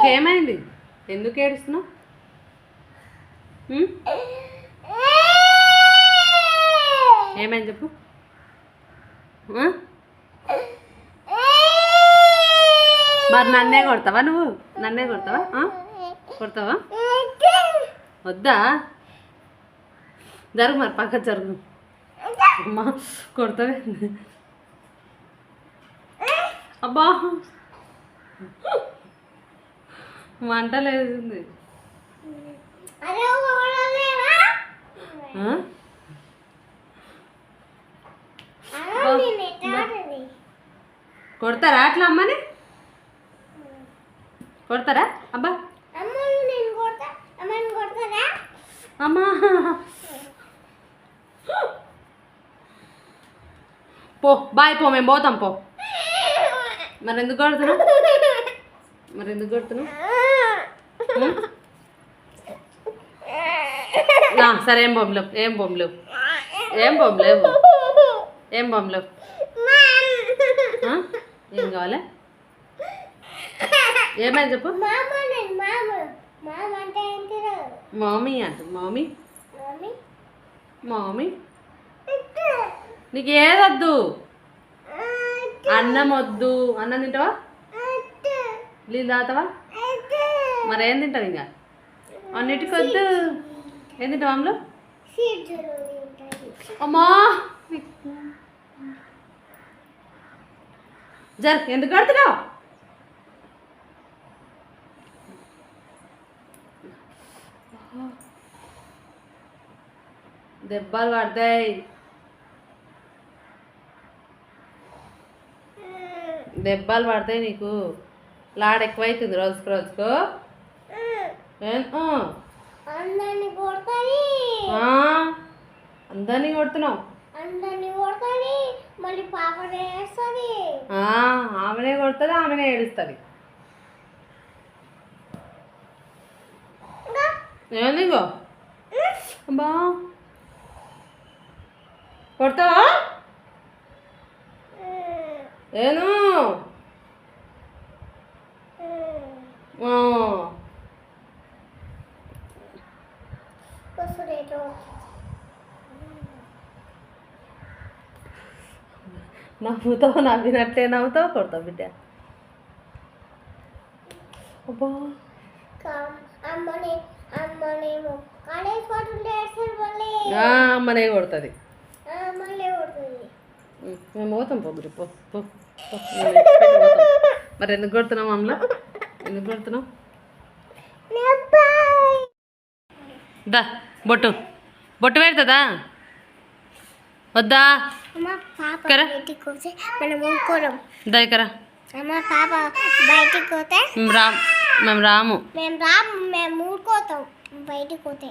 నీకేమైంది? ఎందుకు ఏడుస్తున్నావు? ఏమైంది చెప్పు. మరి నన్నే కొడతావా? నువ్వు నన్నే కొడతావా? కొడతావా? వద్దా? జరుగు మరి, పక్క జరుగు. అమ్మా కొడతావే. అబ్బా మంట లేస్తుంది. కొడతారా అట్లా అమ్మని? కొడతారా? అబ్బా అమ్మా పో, బాయ్ పో, మేము పోతాం పో. మరి ఎందుకు కొడుతున్నావు? మరి ఎందుకు కొడుతున్నావు? సరే ఏం బొమ్మలేవు, ఏం బొమ్మలేవు, ఏం బొమ్మలేవు, ఏం బొమ్మలేవు. ఏం కావాలి? ఏమైనా చెప్పు. మామీ అంట. మామీ మామీ నీకు ఏదొద్దు? అన్నం వద్దు. అన్నం తింటావా? నీళ్ళు తాగుతావా? మరి ఏం తింటావు? ఇంకా అన్నిటికీ వద్దు. ఏం తింటావు అమ్మలు? అమ్మా జర ఎందుకు కడుతున్నావు? దెబ్బలు పడతాయి, దెబ్బలు పడతాయి నీకు. లాడ ఎక్కువైతుంది రోజుకు రోజుకు. అందరినీ కొడుతున్నావు. ఆమెనే కొడుతుంది, ఆమెనే ఏడుస్తుంది. ఏందిగో అబ్బా కొడతావా? ఏను నవ్వుతావు, నవ్వినట్టే నవ్వుతావు, కొడతావు బిడ్డ. అబ్బా అమ్మనే కొడుతుంది. మేము పోతాం పో గురి పో. మరి ఎందుకు కొడుతున్నావు అమ్మలా? ఎందుకు కొడుతున్నావు? దా బొట్టు బొట్టు పెడుతుందా? వద్దా? దగ్గర మేము రాము. మేము ఊరుకోతాం బయటికి పోతే.